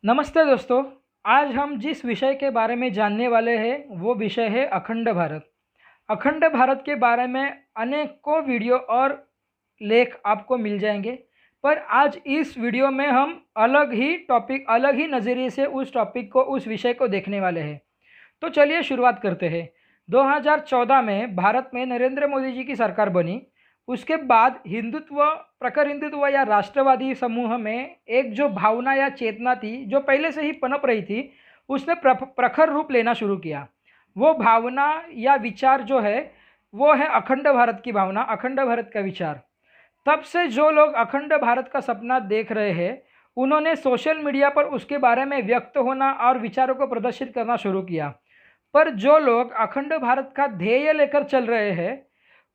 नमस्ते दोस्तों। आज हम जिस विषय के बारे में जानने वाले हैं वो विषय है अखंड भारत। अखंड भारत के बारे में अनेकों वीडियो और लेख आपको मिल जाएंगे, पर आज इस वीडियो में हम अलग ही नज़रिए से उस टॉपिक को, उस विषय को देखने वाले हैं। तो चलिए शुरुआत करते हैं। 2014 में भारत में नरेंद्र मोदी जी की सरकार बनी। उसके बाद प्रखर हिंदुत्व या राष्ट्रवादी समूह में एक जो भावना या चेतना थी, जो पहले से ही पनप रही थी, उसने प्रखर रूप लेना शुरू किया। वो भावना या विचार जो है वो है अखंड भारत की भावना, अखंड भारत का विचार। तब से जो लोग अखंड भारत का सपना देख रहे हैं, उन्होंने सोशल मीडिया पर उसके बारे में व्यक्त होना और विचारों को प्रदर्शित करना शुरू किया। पर जो लोग अखंड भारत का ध्येय लेकर चल रहे हैं,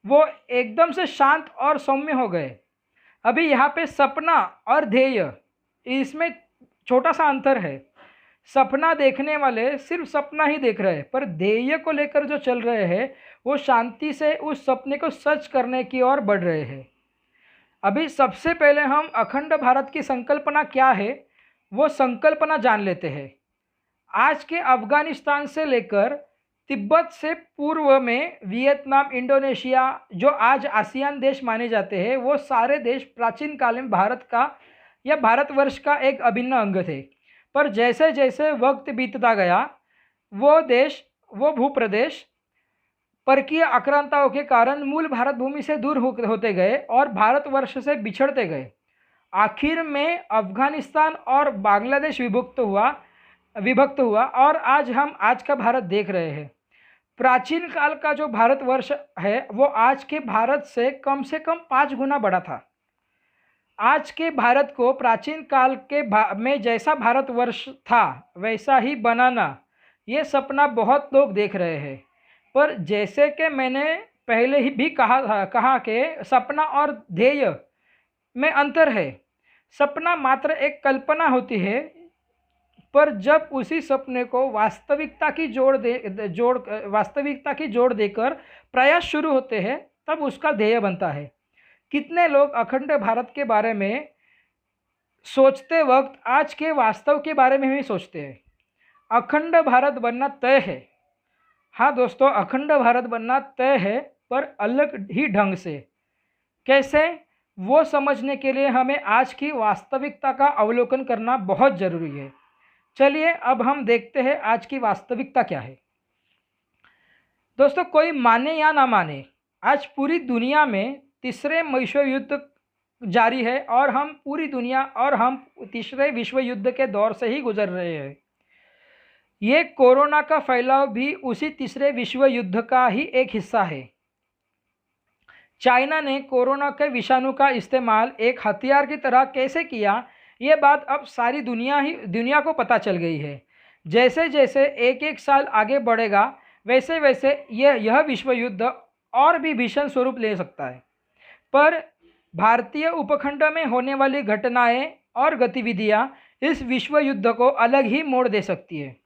वो एकदम से शांत और सौम्य हो गए। अभी यहाँ पे सपना और ध्येय, इसमें छोटा सा अंतर है। सपना देखने वाले सिर्फ सपना ही देख रहे हैं, पर ध्येय को लेकर जो चल रहे हैं वो शांति से उस सपने को सच करने की ओर बढ़ रहे हैं। अभी सबसे पहले हम अखंड भारत की संकल्पना क्या है वो संकल्पना जान लेते हैं। आज के अफगानिस्तान से लेकर तिब्बत से पूर्व में वियतनाम, इंडोनेशिया, जो आज आसियान देश माने जाते हैं, वो सारे देश प्राचीन काल में भारत का या भारतवर्ष का एक अभिन्न अंग थे। पर जैसे जैसे वक्त बीतता गया, वो देश, वो भूप्रदेश परकीय आक्रांताओं के कारण मूल भारत भूमि से दूर होते गए और भारतवर्ष से बिछड़ते गए। आखिर में अफगानिस्तान और बांग्लादेश विभक्त हुआ और आज का भारत देख रहे हैं। प्राचीन काल का जो भारतवर्ष है वो आज के भारत से कम 5 गुना बड़ा था। आज के भारत को प्राचीन काल के में जैसा भारतवर्ष था वैसा ही बनाना, ये सपना बहुत लोग देख रहे हैं। पर जैसे कि मैंने पहले ही भी कहा कि सपना और ध्येय में अंतर है। सपना मात्र एक कल्पना होती है, पर जब उसी सपने को वास्तविकता की जोड़ देकर प्रयास शुरू होते हैं, तब उसका ध्येय बनता है। कितने लोग अखंड भारत के बारे में सोचते वक्त आज के वास्तव के बारे में भी सोचते हैं। अखंड भारत बनना तय है। हाँ दोस्तों, अखंड भारत बनना तय है, पर अलग ही ढंग से। कैसे, वो समझने के लिए हमें आज की वास्तविकता का अवलोकन करना बहुत ज़रूरी है। चलिए अब हम देखते हैं आज की वास्तविकता क्या है। दोस्तों, कोई माने या ना माने, आज पूरी दुनिया में तीसरे विश्व युद्ध जारी है और हम तीसरे विश्व युद्ध के दौर से ही गुजर रहे हैं। ये कोरोना का फैलाव भी उसी तीसरे विश्व युद्ध का ही एक हिस्सा है। चाइना ने कोरोना के विषाणु का इस्तेमाल एक हथियार की तरह कैसे किया, ये बात अब सारी दुनिया को पता चल गई है। जैसे जैसे एक साल आगे बढ़ेगा, वैसे वैसे यह विश्व युद्ध और भी भीषण स्वरूप ले सकता है। पर भारतीय उपखंड में होने वाली घटनाएं और गतिविधियां इस विश्व युद्ध को अलग ही मोड़ दे सकती है।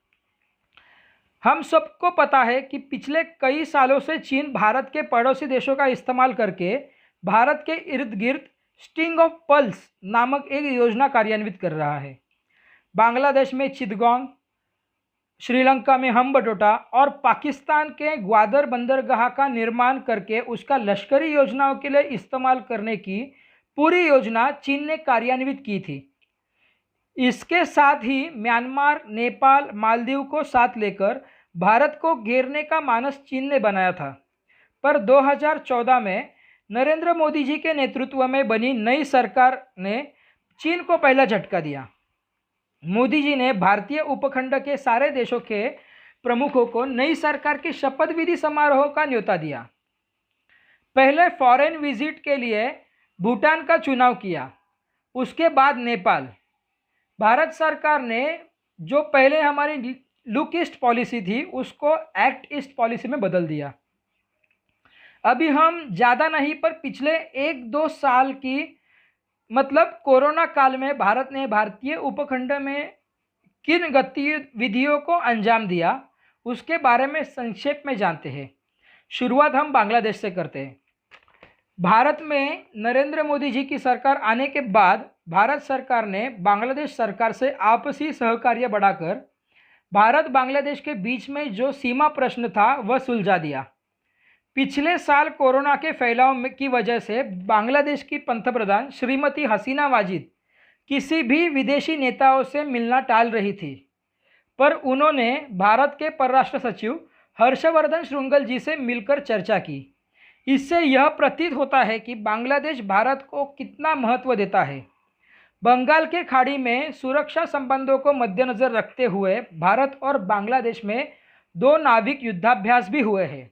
हम सबको पता है कि पिछले कई सालों से चीन भारत के पड़ोसी देशों का इस्तेमाल करके भारत के इर्द गिर्द स्टिंग ऑफ पल्स नामक एक योजना कार्यान्वित कर रहा है। बांग्लादेश में चिटगांव, श्रीलंका में हम्बटोटा और पाकिस्तान के ग्वादर बंदरगाह का निर्माण करके उसका लश्करी योजनाओं के लिए इस्तेमाल करने की पूरी योजना चीन ने कार्यान्वित की थी। इसके साथ ही म्यांमार, नेपाल, मालदीव को साथ लेकर भारत को घेरने का मानस चीन ने बनाया था। पर 2014 में नरेंद्र मोदी जी के नेतृत्व में बनी नई सरकार ने चीन को पहला झटका दिया। मोदी जी ने भारतीय उपखंड के सारे देशों के प्रमुखों को नई सरकार के शपथ विधि समारोह का न्योता दिया। पहले फॉरेन विजिट के लिए भूटान का चुनाव किया, उसके बाद नेपाल। भारत सरकार ने जो पहले हमारी लुक ईस्ट पॉलिसी थी उसको एक्ट ईस्ट पॉलिसी में बदल दिया। अभी हम ज़्यादा नहीं, पर पिछले 1-2 साल की, मतलब कोरोना काल में भारत ने भारतीय उपखंड में किन गतिविधियों को अंजाम दिया, उसके बारे में संक्षेप में जानते हैं। शुरुआत हम बांग्लादेश से करते हैं। भारत में नरेंद्र मोदी जी की सरकार आने के बाद भारत सरकार ने बांग्लादेश सरकार से आपसी सहकार्य बढ़ाकर भारत बांग्लादेश के बीच में जो सीमा प्रश्न था वह सुलझा दिया। पिछले साल कोरोना के फैलाव की वजह से बांग्लादेश की पंतप्रधान श्रीमती हसीना वाजिद किसी भी विदेशी नेताओं से मिलना टाल रही थी, पर उन्होंने भारत के परराष्ट्र सचिव हर्षवर्धन श्रृंगल जी से मिलकर चर्चा की। इससे यह प्रतीत होता है कि बांग्लादेश भारत को कितना महत्व देता है। बंगाल के खाड़ी में सुरक्षा संबंधों को मद्देनजर रखते हुए भारत और बांग्लादेश में 2 नाविक युद्धाभ्यास भी हुए हैं।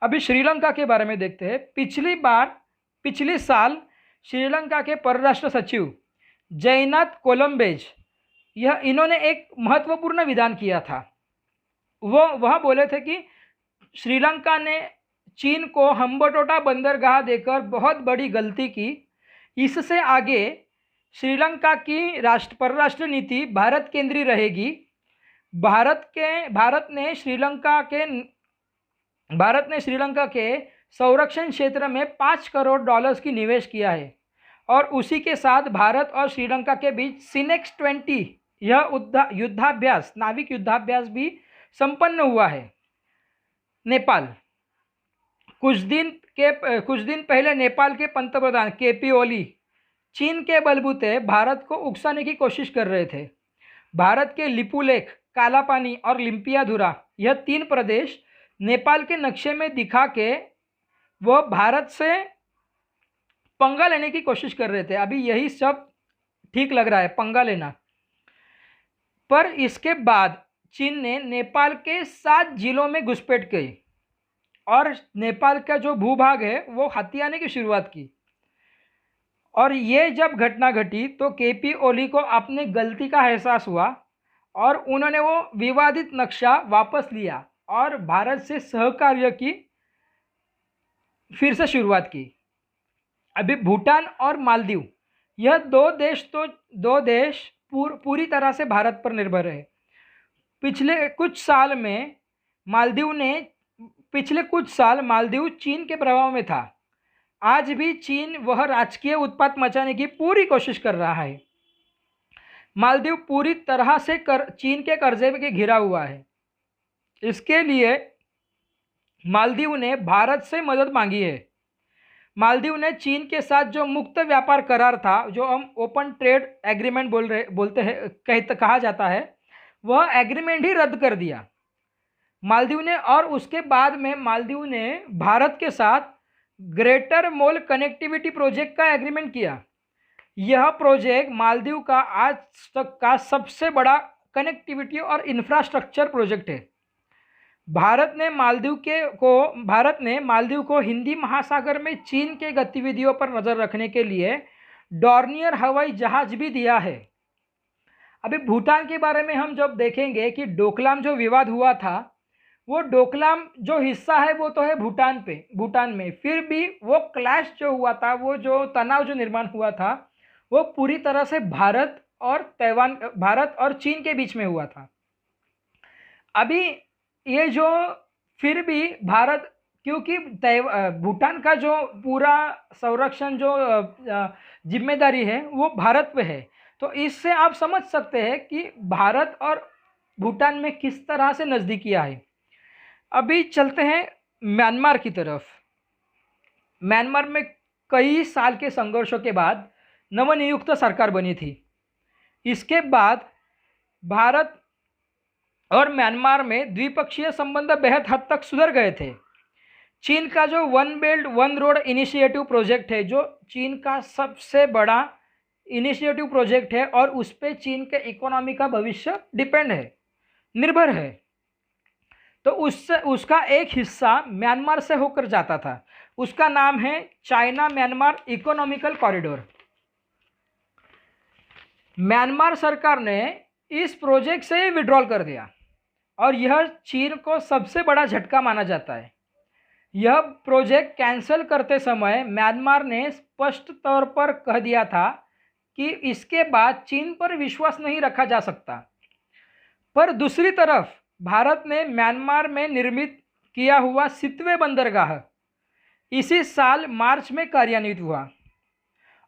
अभी श्रीलंका के बारे में देखते हैं। पिछली साल श्रीलंका के परराष्ट्र सचिव जयनाथ कोलंबेज इन्होंने एक महत्वपूर्ण विधान किया था। वह बोले थे कि श्रीलंका ने चीन को हम्बनटोटा बंदरगाह देकर बहुत बड़ी गलती की। इससे आगे श्रीलंका की परराष्ट्र नीति भारत केंद्रीय रहेगी। भारत ने श्रीलंका के संरक्षण क्षेत्र में $5 करोड़ की निवेश किया है और उसी के साथ भारत और श्रीलंका के बीच सिनेक्स 20 यह नाविक युद्धाभ्यास भी संपन्न हुआ है। नेपाल कुछ दिन पहले नेपाल के पंतप्रधान केपी ओली चीन के बलबूते भारत को उकसाने की कोशिश कर रहे थे। भारत के लिपुलेख, कालापानी और लिम्पियाधुरा यह 3 प्रदेश नेपाल के नक्शे में दिखा के वह भारत से पंगा लेने की कोशिश कर रहे थे। अभी यही सब ठीक लग रहा है, पंगा लेना। पर इसके बाद चीन ने नेपाल के 7 जिलों में घुसपैठ की और नेपाल का जो भूभाग है वो हथियाने की शुरुआत की। और ये जब घटना घटी तो केपी ओली को अपने गलती का एहसास हुआ और उन्होंने वो विवादित नक्शा वापस लिया और भारत से सहकार्य की फिर से शुरुआत की। अभी भूटान और मालदीव यह दो देश पूरी तरह से भारत पर निर्भर है। पिछले कुछ साल मालदीव चीन के प्रभाव में था। आज भी चीन वह राजकीय उत्पात मचाने की पूरी कोशिश कर रहा है। मालदीव पूरी तरह से चीन के कर्जे में घिरा हुआ है। इसके लिए मालदीव ने भारत से मदद मांगी है। मालदीव ने चीन के साथ जो मुक्त व्यापार करार था, जो हम ओपन ट्रेड एग्रीमेंट कहा जाता है, वह एग्रीमेंट ही रद्द कर दिया मालदीव ने। और उसके बाद में मालदीव ने भारत के साथ ग्रेटर मोल कनेक्टिविटी प्रोजेक्ट का एग्रीमेंट किया। यह प्रोजेक्ट मालदीव का आज तक का सबसे बड़ा कनेक्टिविटी और इंफ्रास्ट्रक्चर प्रोजेक्ट है। भारत ने मालदीव को हिंदी महासागर में चीन के गतिविधियों पर नज़र रखने के लिए डॉर्नियर हवाई जहाज भी दिया है। अभी भूटान के बारे में हम जब देखेंगे कि डोकलाम जो विवाद हुआ था, वो डोकलाम जो हिस्सा है वो तो है भूटान में, फिर भी वो क्लैश जो हुआ था, वो जो तनाव जो निर्माण हुआ था, वो पूरी तरह से भारत और चीन के बीच में हुआ था। अभी ये जो फिर भी भारत, क्योंकि भूटान का जो पूरा संरक्षण जो जिम्मेदारी है वो भारत पे है, तो इससे आप समझ सकते हैं कि भारत और भूटान में किस तरह से नज़दीकियाँ है। अभी चलते हैं म्यांमार की तरफ। म्यांमार में कई साल के संघर्षों के बाद नवनियुक्त सरकार बनी थी। इसके बाद भारत और म्यांमार में द्विपक्षीय संबंध बेहद हद तक सुधर गए थे। चीन का जो one belt one road initiative project है, जो चीन का सबसे बड़ा इनिशिएटिव प्रोजेक्ट है और उस पर चीन के इकोनॉमी का भविष्य निर्भर है, तो उसका एक हिस्सा म्यांमार से होकर जाता था। उसका नाम है China Myanmar economical corridor. Myanmar सरकार ने इस प्रोजेक्ट से विड्रॉल कर दिया और यह चीन को सबसे बड़ा झटका माना जाता है। यह प्रोजेक्ट कैंसिल करते समय म्यांमार ने स्पष्ट तौर पर कह दिया था कि इसके बाद चीन पर विश्वास नहीं रखा जा सकता। पर दूसरी तरफ भारत ने म्यांमार में निर्मित किया हुआ सितवे बंदरगाह, इसी साल मार्च में कार्यान्वित हुआ।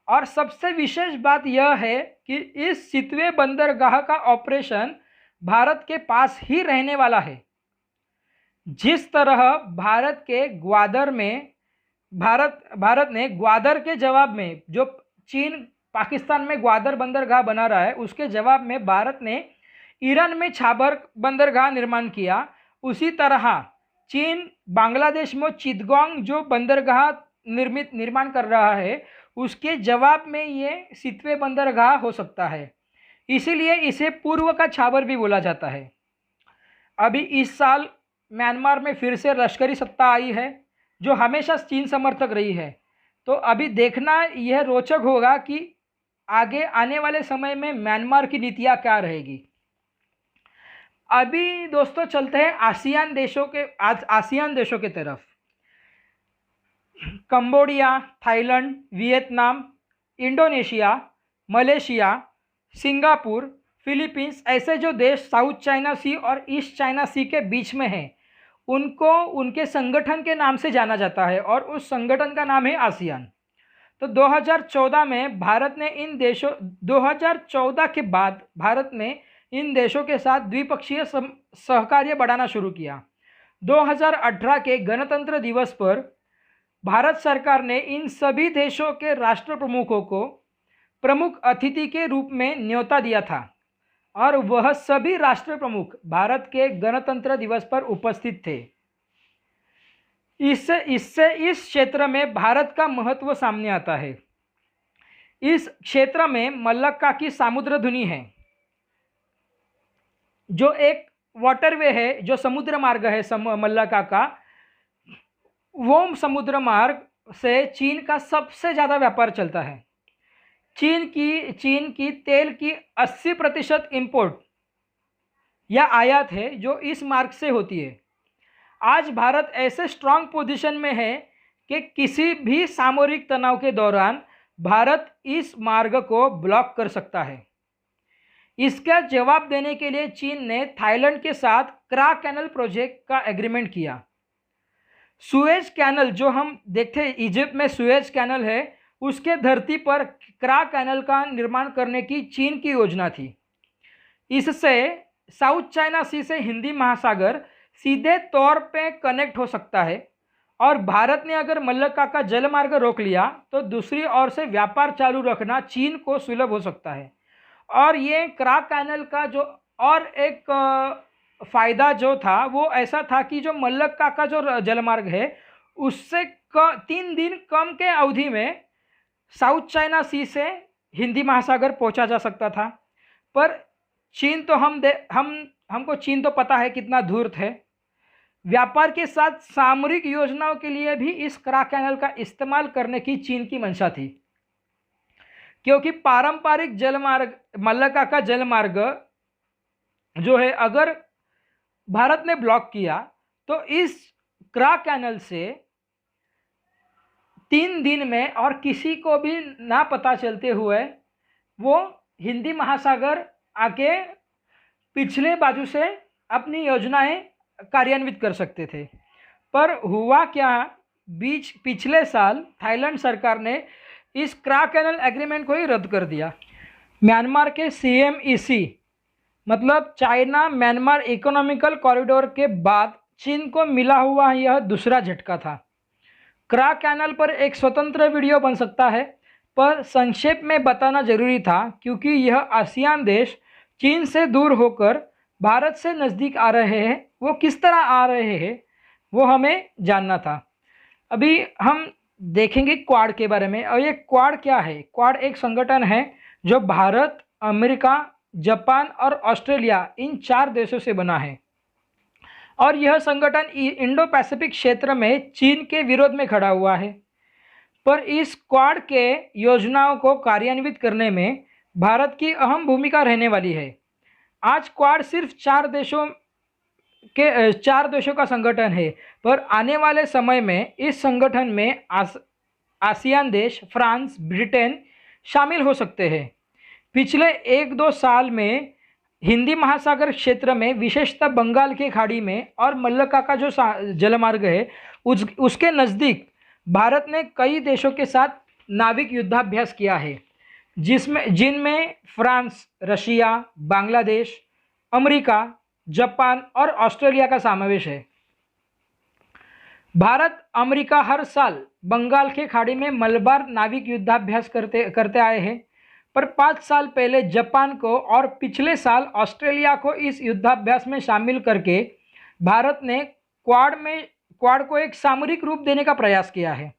और सबसे विशेष बात यह है कि इस सितवे बंदरगाह का ऑपरेशन भारत के पास ही रहने वाला है। जिस तरह भारत के ग्वादर में भारत ने ग्वादर के जवाब में, जो चीन पाकिस्तान में ग्वादर बंदरगाह बना रहा है, उसके जवाब में भारत ने ईरान में छाबर बंदरगाह निर्माण किया, उसी तरह चीन बांग्लादेश में चिटगांग जो बंदरगाह निर्माण कर रहा है, उसके जवाब में ये सितवे बंदरगाह हो सकता है। इसीलिए इसे पूर्व का छाबर भी बोला जाता है। अभी इस साल म्यांमार में फिर से लश्करी सत्ता आई है जो हमेशा चीन समर्थक रही है। तो अभी देखना यह रोचक होगा कि आगे आने वाले समय में म्यांमार की नीतियाँ क्या रहेगी। अभी दोस्तों चलते हैं आसियान देशों के तरफ। Cambodia, Thailand, Vietnam, Indonesia, Malaysia, Singapore, Philippines, ऐसे जो देश साउथ चाइना सी और ईस्ट चाइना सी के बीच में हैं, उनको उनके संगठन के नाम से जाना जाता है और उस संगठन का नाम है आसियान। तो 2014 में 2014 के बाद भारत ने इन देशों के साथ द्विपक्षीय सहकार्य बढ़ाना शुरू किया। 2018 के गणतंत्र दिवस पर भारत सरकार ने इन सभी देशों के राष्ट्र प्रमुखों को प्रमुख अतिथि के रूप में न्योता दिया था और वह सभी राष्ट्र प्रमुख भारत के गणतंत्र दिवस पर उपस्थित थे। इससे इस क्षेत्र में भारत का महत्व सामने आता है। इस क्षेत्र में मल्लक्का की सामुद्र धुनी है, जो एक वाटरवे है, जो समुद्र मार्ग है मल्लक्का का। वो समुद्र मार्ग से चीन का सबसे ज़्यादा व्यापार चलता है। चीन की तेल की 80% इंपोर्ट या आयात है जो इस मार्ग से होती है। आज भारत ऐसे स्ट्रांग पोजीशन में है कि किसी भी सामरिक तनाव के दौरान भारत इस मार्ग को ब्लॉक कर सकता है। इसका जवाब देने के लिए चीन ने थाईलैंड के साथ क्रा कैनल प्रोजेक्ट का एग्रीमेंट किया। सुएज कैनल जो हम देखते हैं, इजिप्ट में सुएज कैनल है, उसके धरती पर क्रा कैनल का निर्माण करने की चीन की योजना थी। इससे साउथ चाइना सी से हिंदी महासागर सीधे तौर पे कनेक्ट हो सकता है और भारत ने अगर मल्लक्का का जलमार्ग रोक लिया तो दूसरी ओर से व्यापार चालू रखना चीन को सुलभ हो सकता है। और ये क्रा कैनल का जो और एक फ़ायदा जो था वो ऐसा था कि जो मल्लक्का का जो जलमार्ग है उससे 3 दिन कम के अवधि में साउथ चाइना सी से हिंदी महासागर पहुंचा जा सकता था। पर चीन तो हमको चीन तो पता है कितना धूर्त है। व्यापार के साथ सामरिक योजनाओं के लिए भी इस क्रा कैनल का इस्तेमाल करने की चीन की मंशा थी, क्योंकि पारंपरिक जलमार्ग मल्लक्का का जलमार्ग जो है अगर भारत ने ब्लॉक किया तो इस क्रा कैनल से 3 दिन में और किसी को भी ना पता चलते हुए वो हिंदी महासागर आके पिछले बाजू से अपनी योजनाएं कार्यान्वित कर सकते थे। पर हुआ क्या, पिछले साल थाईलैंड सरकार ने इस क्रा कैनल एग्रीमेंट को ही रद्द कर दिया। म्यांमार के CMEC मतलब चाइना म्यांमार इकोनॉमिकल कॉरिडोर के बाद चीन को मिला हुआ यह दूसरा झटका था। क्रा कैनल पर एक स्वतंत्र वीडियो बन सकता है, पर संक्षेप में बताना जरूरी था क्योंकि यह आसियान देश चीन से दूर होकर भारत से नज़दीक आ रहे हैं। वो किस तरह आ रहे हैं वो हमें जानना था। अभी हम देखेंगे क्वाड के बारे में। और ये क्वाड क्या है? क्वाड एक संगठन है जो भारत, अमेरिका, जापान और ऑस्ट्रेलिया इन 4 देशों से बना है और यह संगठन इंडो पैसिफिक क्षेत्र में चीन के विरोध में खड़ा हुआ है। पर इस क्वाड के योजनाओं को कार्यान्वित करने में भारत की अहम भूमिका रहने वाली है। आज क्वाड सिर्फ 4 देशों का संगठन है, पर आने वाले समय में इस संगठन में आसियान देश, फ्रांस, ब्रिटेन शामिल हो सकते हैं। पिछले 1-2 साल में हिंदी महासागर क्षेत्र में, विशेषतः बंगाल की खाड़ी में और मल्लक्का का जो जलमार्ग है उसके नज़दीक भारत ने कई देशों के साथ नाविक युद्धाभ्यास किया है, जिनमें France, Russia, Bangladesh, America, Japan और ऑस्ट्रेलिया का समावेश है। भारत, अमेरिका हर साल बंगाल की खाड़ी में मलबार नाविक युद्धाभ्यास करते आए हैं, पर 5 साल पहले जापान को और पिछले साल ऑस्ट्रेलिया को इस युद्धाभ्यास में शामिल करके भारत ने क्वाड को एक सामरिक रूप देने का प्रयास किया है।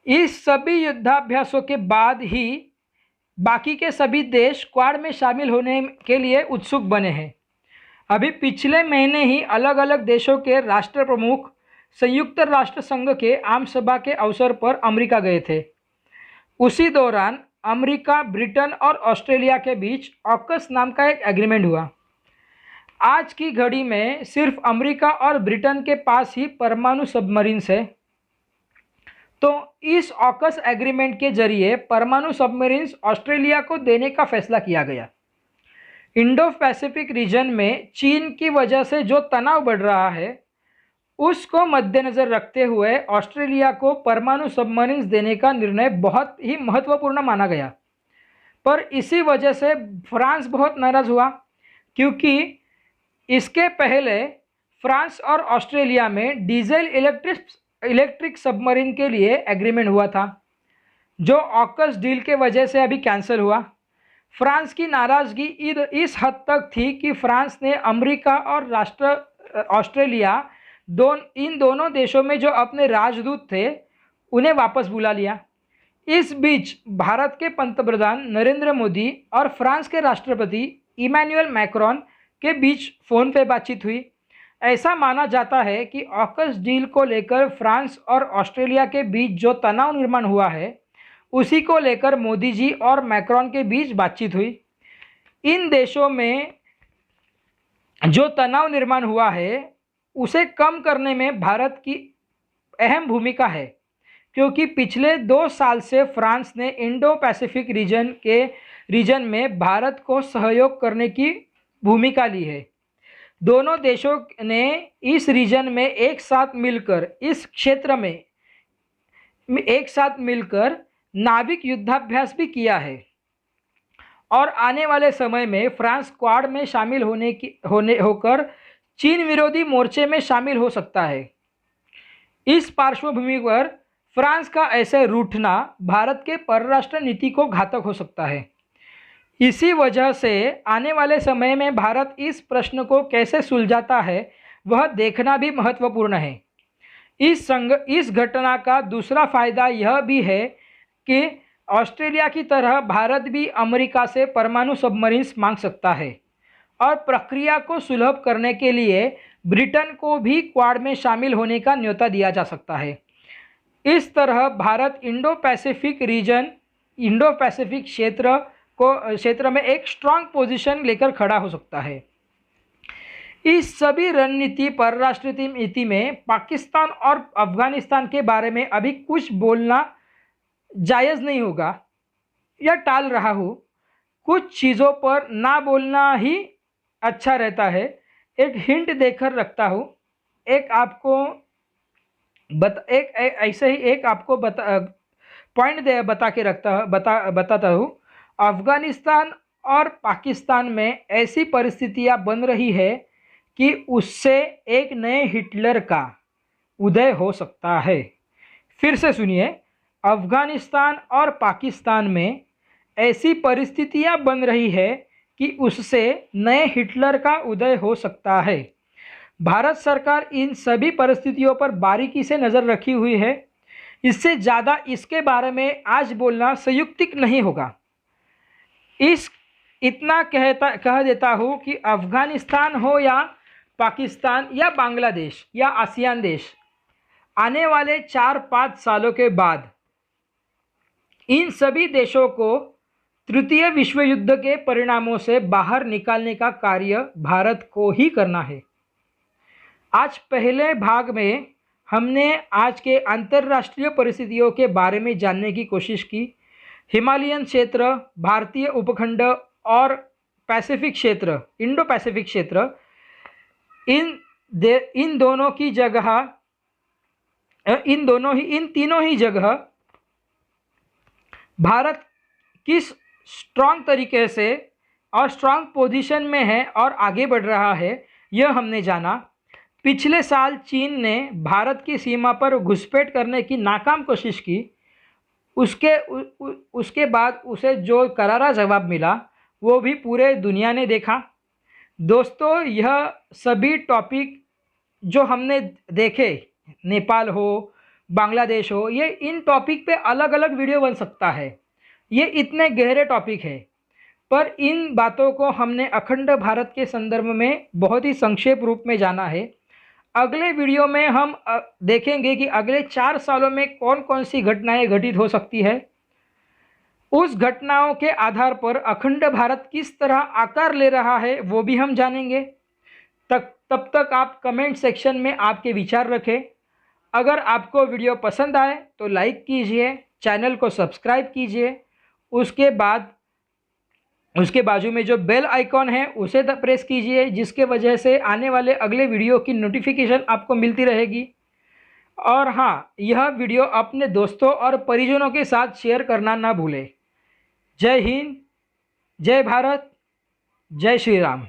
इस सभी युद्धाभ्यासों के बाद ही बाकी के सभी देश क्वाड में शामिल होने के लिए उत्सुक बने हैं। अभी पिछले महीने ही अलग अलग देशों के राष्ट्र प्रमुख संयुक्त राष्ट्र संघ के आम सभा के अवसर पर अमेरिका गए थे। उसी दौरान अमेरिका, ब्रिटेन और ऑस्ट्रेलिया के बीच ऑकस नाम का एक एग्रीमेंट हुआ। आज की घड़ी में सिर्फ अमेरिका और ब्रिटेन के पास ही परमाणु सबमरीन्स है, तो इस ऑकस एग्रीमेंट के जरिए परमाणु सबमरीन्स ऑस्ट्रेलिया को देने का फैसला किया गया। इंडो पैसिफिक रीजन में चीन की वजह से जो तनाव बढ़ रहा है, उसको मद्देनज़र रखते हुए ऑस्ट्रेलिया को परमाणु सबमरीन्स देने का निर्णय बहुत ही महत्वपूर्ण माना गया। पर इसी वजह से फ्रांस बहुत नाराज़ हुआ, क्योंकि इसके पहले फ्रांस और ऑस्ट्रेलिया में डीजल इलेक्ट्रिक सबमरीन के लिए एग्रीमेंट हुआ था, जो ऑकस डील के वजह से अभी कैंसिल हुआ। फ्रांस की नाराज़गी इस हद तक थी कि फ्रांस ने अमेरिका और ऑस्ट्रेलिया इन दोनों देशों में जो अपने राजदूत थे, उन्हें वापस बुला लिया। इस बीच भारत के पंतप्रधान नरेंद्र मोदी और फ्रांस के राष्ट्रपति इमैनुअल मैक्रोन के बीच फ़ोन पे बातचीत हुई। ऐसा माना जाता है कि ऑकस डील को लेकर फ्रांस और ऑस्ट्रेलिया के बीच जो तनाव निर्माण हुआ है, उसी को लेकर मोदी जी और मैक्रोन के बीच बातचीत हुई। इन देशों में जो तनाव निर्माण हुआ है, उसे कम करने में भारत की अहम भूमिका है, क्योंकि पिछले 2 साल से फ्रांस ने इंडो पैसिफिक रीजन में भारत को सहयोग करने की भूमिका ली है। दोनों देशों ने इस रीजन में एक साथ मिलकर नाविक युद्धाभ्यास भी किया है, और आने वाले समय में फ्रांस क्वाड में शामिल होकर चीन विरोधी मोर्चे में शामिल हो सकता है। इस पार्श्वभूमि पर फ्रांस का ऐसे रूठना भारत के परराष्ट्र नीति को घातक हो सकता है। इसी वजह से आने वाले समय में भारत इस प्रश्न को कैसे सुलझाता है, वह देखना भी महत्वपूर्ण है। इस घटना का दूसरा फायदा यह भी है कि ऑस्ट्रेलिया की तरह भारत भी अमेरिका से परमाणु सबमरीन्स मांग सकता है, और प्रक्रिया को सुलभ करने के लिए ब्रिटेन को भी क्वाड में शामिल होने का न्योता दिया जा सकता है। इस तरह भारत इंडो पैसिफिक क्षेत्र में एक स्ट्रांग पोजीशन लेकर खड़ा हो सकता है। इस सभी रणनीति परराष्ट्र नीति में पाकिस्तान और अफगानिस्तान के बारे में अभी कुछ बोलना जायज़ नहीं होगा, या टाल रहा हूँ। कुछ चीज़ों पर ना बोलना ही अच्छा रहता है। एक हिंट देकर रखता हूँ। पॉइंट बताता हूँ। अफगानिस्तान और पाकिस्तान में ऐसी परिस्थितियाँ बन रही है कि उससे एक नए हिटलर का उदय हो सकता है। फिर से सुनिए, अफगानिस्तान और पाकिस्तान में ऐसी परिस्थितियाँ बन रही है कि उससे नए हिटलर का उदय हो सकता है। भारत सरकार इन सभी परिस्थितियों पर बारीकी से नज़र रखी हुई है। इससे ज़्यादा इसके बारे में आज बोलना संयुक्तिक नहीं होगा। इतना कह देता हूँ कि अफगानिस्तान हो या पाकिस्तान या बांग्लादेश या आसियान देश, आने वाले 4-5 सालों के बाद इन सभी देशों को तृतीय विश्व युद्ध के परिणामों से बाहर निकालने का कार्य भारत को ही करना है। आज पहले भाग में हमने आज के अंतर्राष्ट्रीय परिस्थितियों के बारे में जानने की कोशिश की। हिमालयन क्षेत्र, भारतीय उपखंड और पैसिफिक क्षेत्र, इंडो पैसिफिक क्षेत्र, इन दोनों की जगह इन तीनों ही जगह भारत किस स्ट्रांग तरीके से और स्ट्रांग पोजीशन में है और आगे बढ़ रहा है, यह हमने जाना। पिछले साल चीन ने भारत की सीमा पर घुसपैठ करने की नाकाम कोशिश की, उसके बाद उसे जो करारा जवाब मिला वो भी पूरे दुनिया ने देखा। दोस्तों, यह सभी टॉपिक जो हमने देखे, नेपाल हो, बांग्लादेश हो, ये इन टॉपिक पे अलग अलग वीडियो बन सकता है। ये इतने गहरे टॉपिक है, पर इन बातों को हमने अखंड भारत के संदर्भ में बहुत ही संक्षेप रूप में जाना है। अगले वीडियो में हम देखेंगे कि अगले 4 सालों में कौन कौन सी घटनाएं घटित हो सकती है। उस घटनाओं के आधार पर अखंड भारत किस तरह आकार ले रहा है वो भी हम जानेंगे। तब तक आप कमेंट सेक्शन में आपके विचार रखें। अगर आपको वीडियो पसंद आए तो लाइक कीजिए, चैनल को सब्सक्राइब कीजिए। उसके बाजू में जो बेल आइकॉन है उसे प्रेस कीजिए, जिसके वजह से आने वाले अगले वीडियो की नोटिफिकेशन आपको मिलती रहेगी। और हाँ, यह वीडियो अपने दोस्तों और परिजनों के साथ शेयर करना ना भूलें। जय हिंद, जय भारत, जय श्री राम।